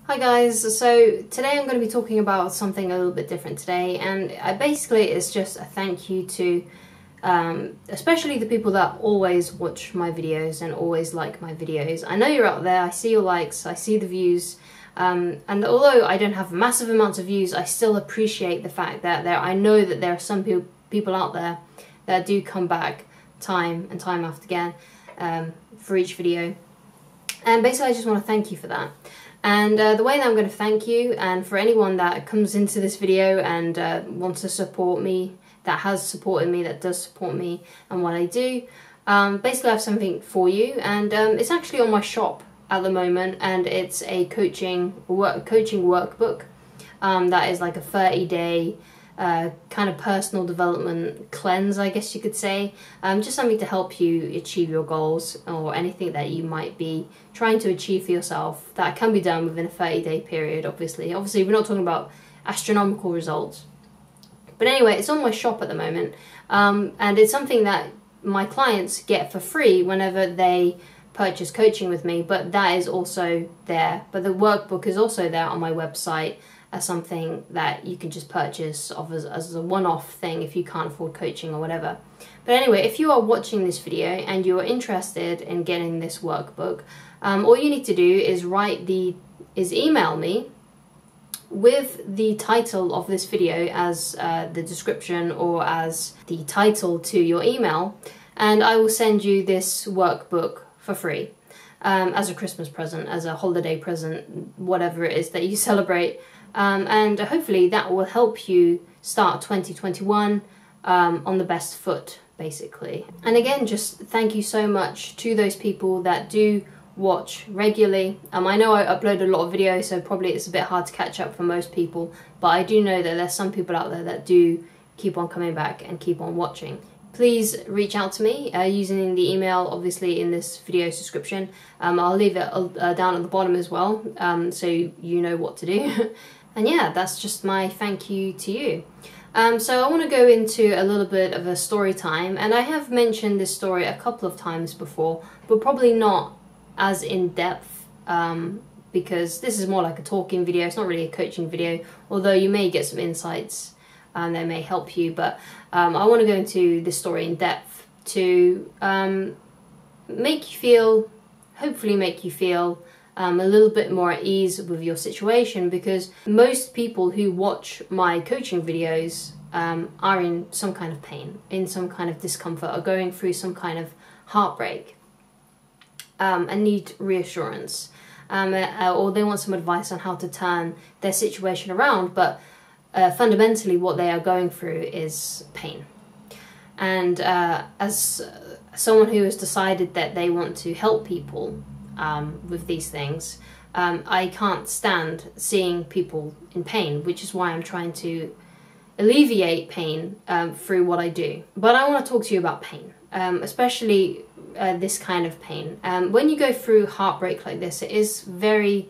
Hi guys, so today I'm going to be talking about something a little bit different today, and basically it's just a thank you to especially the people that always watch my videos and always like my videos. I know you're out there, I see your likes, I see the views, and although I don't have massive amounts of views, I still appreciate the fact that I know that there are some people out there that do come back time and time after again for each video, and basically I just want to thank you for that. And the way that I'm going to thank you, and for anyone that comes into this video and wants to support me, that has supported me, that does support me and what I do, basically I have something for you, and it's actually on my shop at the moment, and it's a coaching workbook that is like a 30-day kind of personal development cleanse, I guess you could say, just something to help you achieve your goals or anything that you might be trying to achieve for yourself. That can be done within a 30-day period, obviously we're not talking about astronomical results, but anyway, it's on my shop at the moment, and it's something that my clients get for free whenever they purchase coaching with me, but that is also there, but the workbook is also there on my website as something that you can just purchase as a one-off thing if you can't afford coaching or whatever. But anyway, if you are watching this video and you are interested in getting this workbook, all you need to do is email me with the title of this video as the description or as the title to your email, and I will send you this workbook for free as a Christmas present, as a holiday present, whatever it is that you celebrate. And hopefully that will help you start 2021 on the best foot, basically. And again, just thank you so much to those people that do watch regularly. I know I upload a lot of videos, so probably it's a bit hard to catch up for most people, but I do know that there's some people out there that do keep on coming back and keep on watching. Please reach out to me using the email, obviously, in this video's description. I'll leave it down at the bottom as well, so you know what to do. And yeah, that's just my thank you to you. So I want to go into a little bit of a story time, and I have mentioned this story a couple of times before, but probably not as in depth, because this is more like a talking video. It's not really a coaching video, although you may get some insights and they may help you, but I want to go into this story in depth to make you feel, hopefully make you feel a little bit more at ease with your situation, because most people who watch my coaching videos are in some kind of pain, in some kind of discomfort, or going through some kind of heartbreak, and need reassurance, or they want some advice on how to turn their situation around, but fundamentally what they are going through is pain. And as someone who has decided that they want to help people with these things, I can't stand seeing people in pain, which is why I'm trying to alleviate pain through what I do. But I want to talk to you about pain, especially this kind of pain. When you go through heartbreak like this, it is very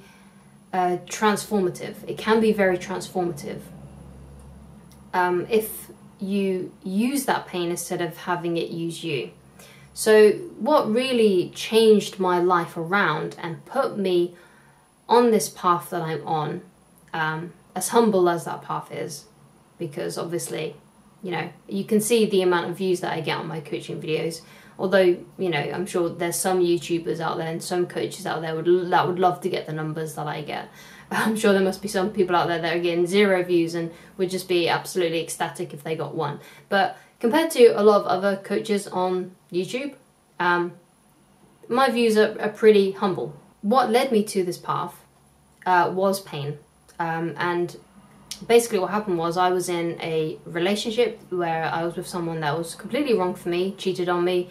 transformative. It can be very transformative if you use that pain instead of having it use you. So what really changed my life around and put me on this path that I'm on, as humble as that path is, because obviously, you know, you can see the amount of views that I get on my coaching videos, although, you know, I'm sure there's some YouTubers out there and some coaches out there that would love to get the numbers that I get. I'm sure there must be some people out there that are getting 0 views and would just be absolutely ecstatic if they got 1. But compared to a lot of other coaches on YouTube, my views are pretty humble. What led me to this path was pain. And basically what happened was I was in a relationship where I was with someone that was completely wrong for me, cheated on me,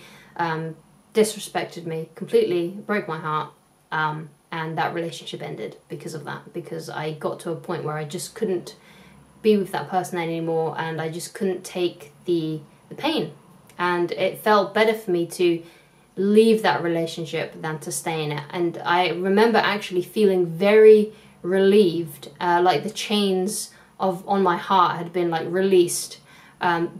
disrespected me, completely broke my heart. And that relationship ended because of that, because I got to a point where I just couldn't be with that person anymore, and I just couldn't take the pain, and it felt better for me to leave that relationship than to stay in it. And I remember actually feeling very relieved, like the chains on my heart had been like released,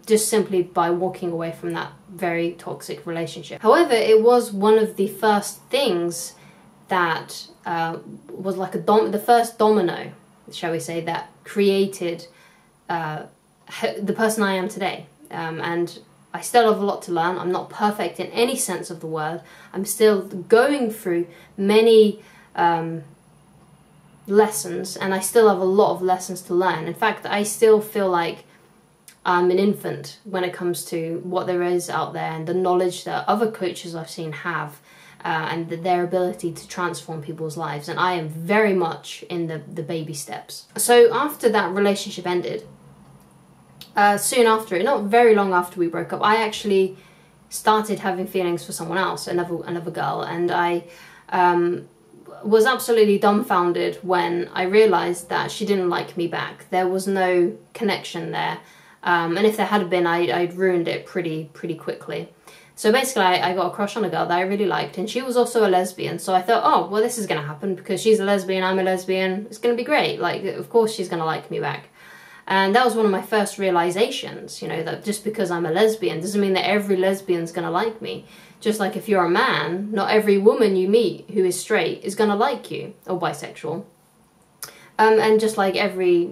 just simply by walking away from that very toxic relationship. However, it was one of the first things that was like the first domino, shall we say, that created the person I am today. And I still have a lot to learn. I'm not perfect in any sense of the word. I'm still going through many lessons, and I still have a lot of lessons to learn. In fact, I still feel like I'm an infant when it comes to what there is out there and the knowledge that other coaches I've seen have, and their ability to transform people's lives. And I am very much in the baby steps. So after that relationship ended, soon after it, not very long after we broke up, I actually started having feelings for someone else, another girl, and I was absolutely dumbfounded when I realized that she didn't like me back. There was no connection there, and if there had been, I'd ruined it pretty quickly. So basically, I got a crush on a girl that I really liked, and she was also a lesbian. So I thought, oh, well, this is going to happen because she's a lesbian, I'm a lesbian. It's going to be great. Like, of course she's going to like me back. And that was one of my first realizations, you know, that just because I'm a lesbian doesn't mean that every lesbian's going to like me. Just like if you're a man, not every woman you meet who is straight is going to like you, or bisexual. And just like every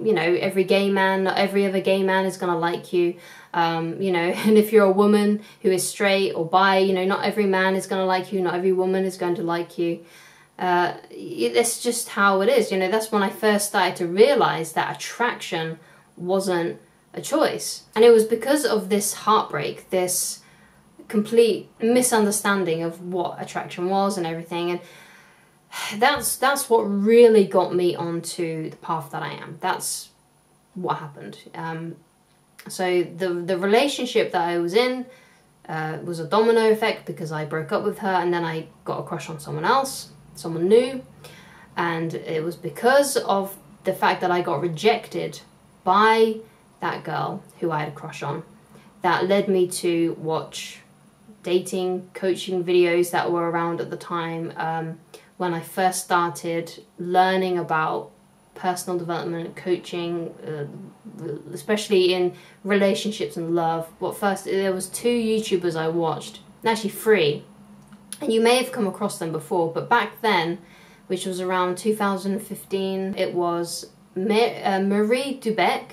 gay man, not every other gay man is going to like you. You know, and if you're a woman who is straight or bi, you know, not every man is going to like you, not every woman is going to like you. It's just how it is, you know. That's when I first started to realize that attraction wasn't a choice. And it was because of this heartbreak, this complete misunderstanding of what attraction was and everything. And that's what really got me onto the path that I am. That's what happened. So the relationship that I was in was a domino effect because I broke up with her, and then I got a crush on someone else, someone new. And it was because of the fact that I got rejected by that girl who I had a crush on that led me to watch dating coaching videos that were around at the time, when I first started learning about personal development, coaching, especially in relationships and love. There was 2 YouTubers I watched, actually 3, and you may have come across them before, but back then, which was around 2015, it was Marie Dubec,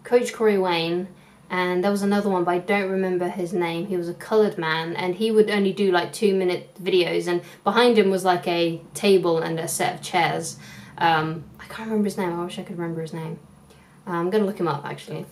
Coach Corey Wayne, and there was another one, but I don't remember his name. He was a coloured man, and he would only do like 2-minute videos, and behind him was like a table and a set of chairs. I can't remember his name. I wish I could remember his name. I'm going to look him up, actually.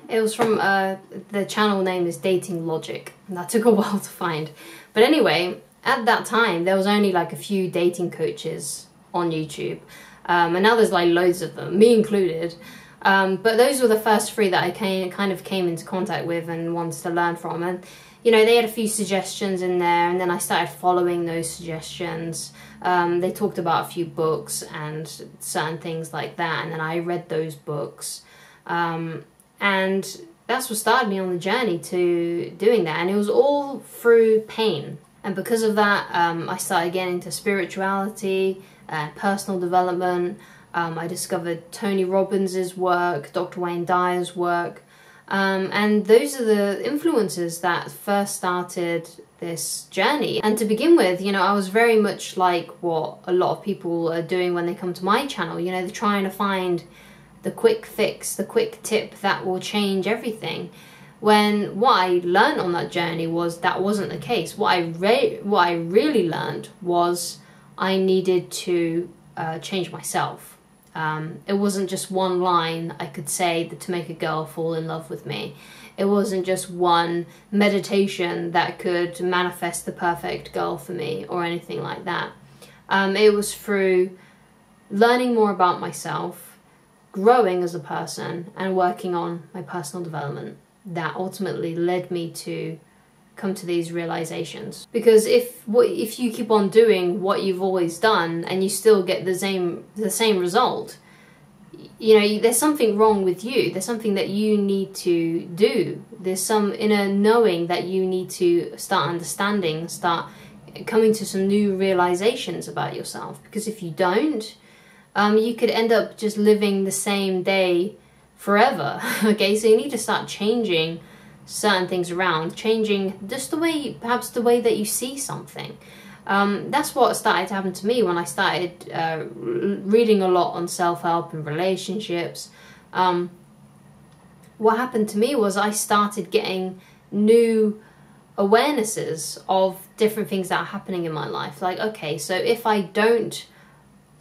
It was from, the channel name is Dating Logic, and that took a while to find. But anyway, at that time, there was only like a few dating coaches on YouTube, and now there's like loads of them, me included. But those were the first 3 that I kind of came into contact with and wanted to learn from. And, you know, they had a few suggestions in there, and then I started following those suggestions. They talked about a few books and certain things like that, and then I read those books. And that's what started me on the journey to doing that. And it was all through pain. And because of that, I started getting into spirituality and personal development. I discovered Tony Robbins' work, Dr. Wayne Dyer's work, and those are the influences that first started this journey. And to begin with, you know, I was very much like what a lot of people are doing when they come to my channel. You know, they're trying to find the quick fix, the quick tip that will change everything. When what I learned on that journey was that wasn't the case. What I really learned was I needed to change myself. It wasn't just one line I could say to make a girl fall in love with me. It wasn't just one meditation that could manifest the perfect girl for me or anything like that. It was through learning more about myself, growing as a person, and working on my personal development that ultimately led me to come to these realizations. Because if you keep on doing what you've always done and you still get the same result, you know, there's something wrong with you. There's something that you need to do. There's some inner knowing that you need to start understanding, start coming to some new realizations about yourself. Because if you don't, you could end up just living the same day forever. Okay, so you need to start changing certain things around, changing just perhaps the way that you see something. That's what started to happen to me when I started reading a lot on self-help and relationships. What happened to me was I started getting new awarenesses of different things that are happening in my life. Like, okay, so if I don't,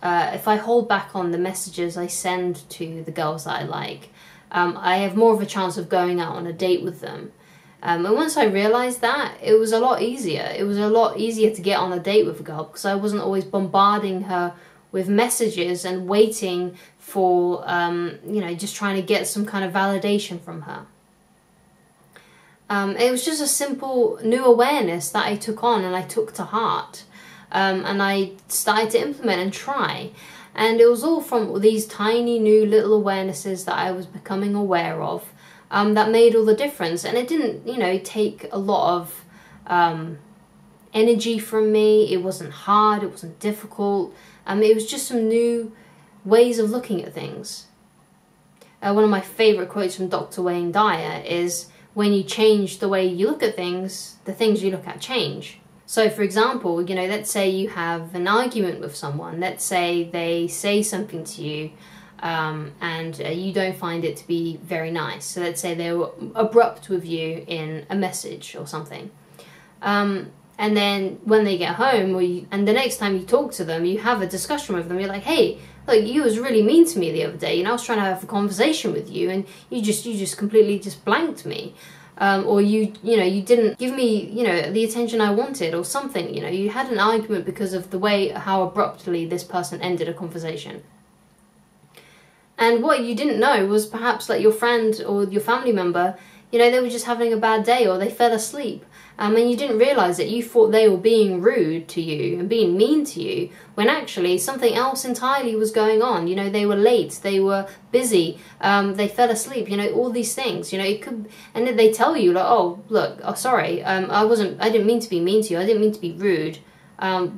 if I hold back on the messages I send to the girls that I like, I have more of a chance of going out on a date with them. And once I realized that, it was a lot easier. It was a lot easier to get on a date with a girl because I wasn't always bombarding her with messages and waiting for, you know, just trying to get some kind of validation from her. It was just a simple new awareness that I took on and I took to heart. And I started to implement and try. And it was all from these tiny new little awarenesses that I was becoming aware of that made all the difference. And it didn't, you know, take a lot of energy from me. It wasn't hard, it wasn't difficult. It was just some new ways of looking at things. One of my favourite quotes from Dr. Wayne Dyer is, when you change the way you look at things, the things you look at change. So for example, you know, let's say you have an argument with someone. Let's say they say something to you and you don't find it to be very nice. So let's say they were abrupt with you in a message or something. And then when they get home, and the next time you talk to them, you have a discussion with them. You're like, hey, look, you was really mean to me the other day, and I was trying to have a conversation with you, and you just completely just blanked me. Or you know, you didn't give me, you know, the attention I wanted or something. You know, you had an argument because of the way, how abruptly this person ended a conversation. And what you didn't know was perhaps like your friend or your family member, you know, they were just having a bad day or they fell asleep. And you didn't realise it. You thought they were being rude to you and being mean to you, when actually something else entirely was going on. You know, they were late, they were busy, they fell asleep, you know, all these things. You know, it could, and then they tell you like, oh, look, oh, sorry, I didn't mean to be mean to you, I didn't mean to be rude.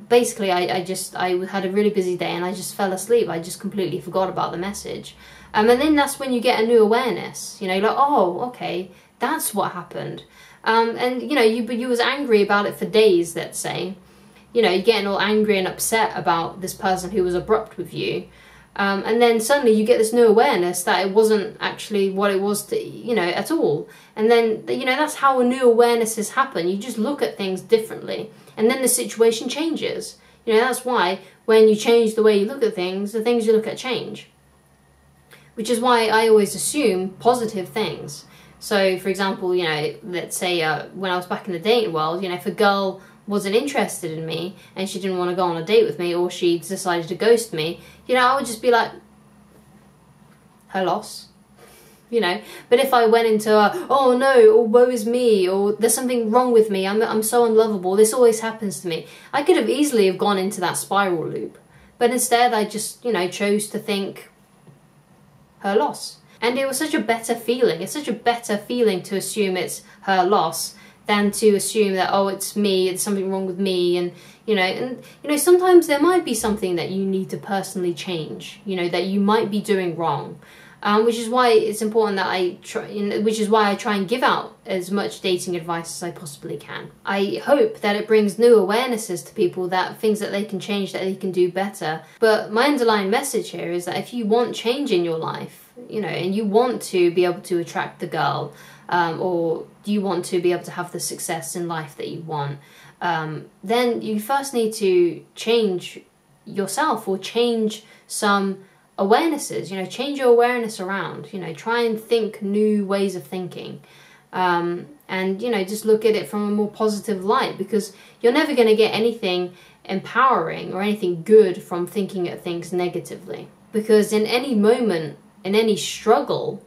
Basically, I had a really busy day and I just fell asleep. I just completely forgot about the message. And then that's when you get a new awareness. You know, you're like, oh, okay, that's what happened. And you know, you was angry about it for days, let's say. You know, you're getting all angry and upset about this person who was abrupt with you. And then suddenly you get this new awareness that it wasn't actually what it was to, you know, at all. And then, you know, that's how new awarenesses happen. You just look at things differently. And then the situation changes. You know, that's why when you change the way you look at things, the things you look at change. Which is why I always assume positive things. So, for example, you know, let's say when I was back in the dating world, you know, if a girl wasn't interested in me and she didn't want to go on a date with me, or she decided to ghost me, you know, I would just be like, her loss, you know. But if I went into oh no, or woe is me, or there's something wrong with me, I'm so unlovable, this always happens to me, I could have easily have gone into that spiral loop. But instead I just, you know, chose to think her loss. And it was such a better feeling. It's such a better feeling to assume it's her loss than to assume that, oh, it's me, it's something wrong with me. And you know, sometimes there might be something that you need to personally change, you know, that you might be doing wrong. Which is why it's important that which is why I try and give out as much dating advice as I possibly can. I hope that it brings new awarenesses to people, that things that they can change, that they can do better. But my underlying message here is that if you want change in your life, you know, and you want to be able to attract the girl, or you want to be able to have the success in life that you want, then you first need to change yourself, or change some awarenesses, you know, change your awareness around, you know, try and think new ways of thinking, and, you know, just look at it from a more positive light, because you're never going to get anything empowering or anything good from thinking at things negatively. Because in any moment, in any struggle,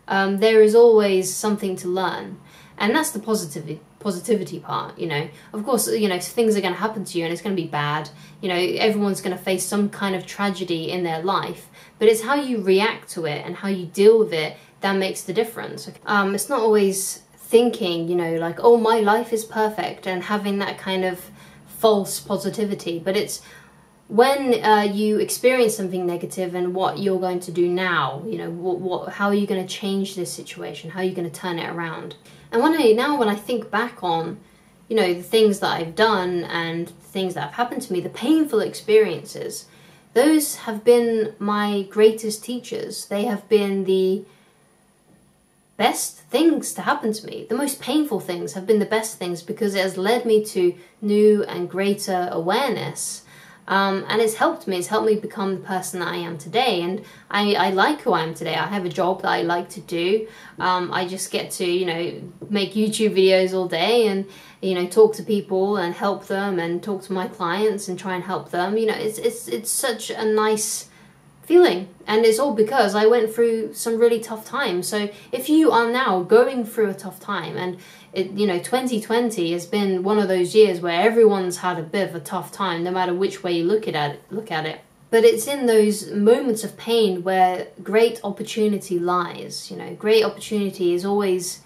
there is always something to learn. And that's the positivity part, you know. Of course, you know, things are going to happen to you and it's going to be bad. You know, everyone's going to face some kind of tragedy in their life. But it's how you react to it and how you deal with it that makes the difference. It's not always thinking, you know, like, oh, my life is perfect, and having that kind of false positivity. But it's when you experience something negative and what you're going to do now, you know, how are you going to change this situation? How are you going to turn it around? And when I think back on, you know, the things that I've done and the things that have happened to me, the painful experiences, those have been my greatest teachers. They have been the best things to happen to me. The most painful things have been the best things, because it has led me to new and greater awareness. And it's helped me. It's helped me become the person that I am today. And I like who I am today. I have a job that I like to do. I just get to, you know, make YouTube videos all day and, you know, talk to people and help them and talk to my clients and try and help them. You know, it's such a nice feeling, and it's all because I went through some really tough times. So if you are now going through a tough time, and you know, 2020 has been one of those years where everyone's had a bit of a tough time, no matter which way you look at it. But it's in those moments of pain where great opportunity lies. You know, great opportunity is always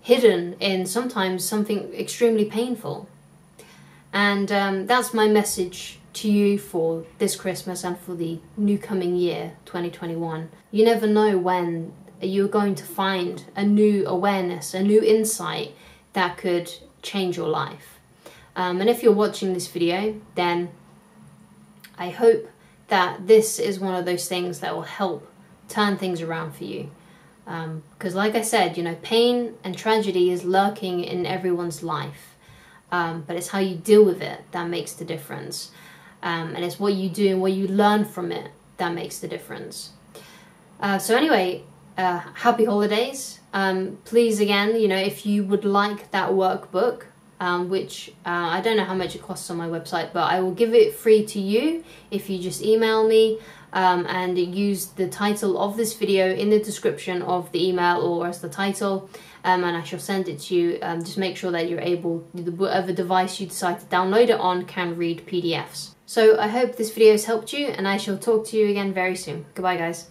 hidden in sometimes something extremely painful. And that's my message to you for this Christmas and for the new coming year, 2021. You never know when you're going to find a new awareness, a new insight that could change your life. And if you're watching this video, then I hope that this is one of those things that will help turn things around for you. Because like I said, you know, pain and tragedy is lurking in everyone's life. But it's how you deal with it that makes the difference. And it's what you do and what you learn from it that makes the difference. So anyway, happy holidays. Please, again, you know, if you would like that workbook, which I don't know how much it costs on my website, but I will give it free to you if you just email me and use the title of this video in the description of the email or as the title, and I shall send it to you. Just make sure that you're able, whatever device you decide to download it on can read PDFs. So I hope this video has helped you, and I shall talk to you again very soon. Goodbye, guys.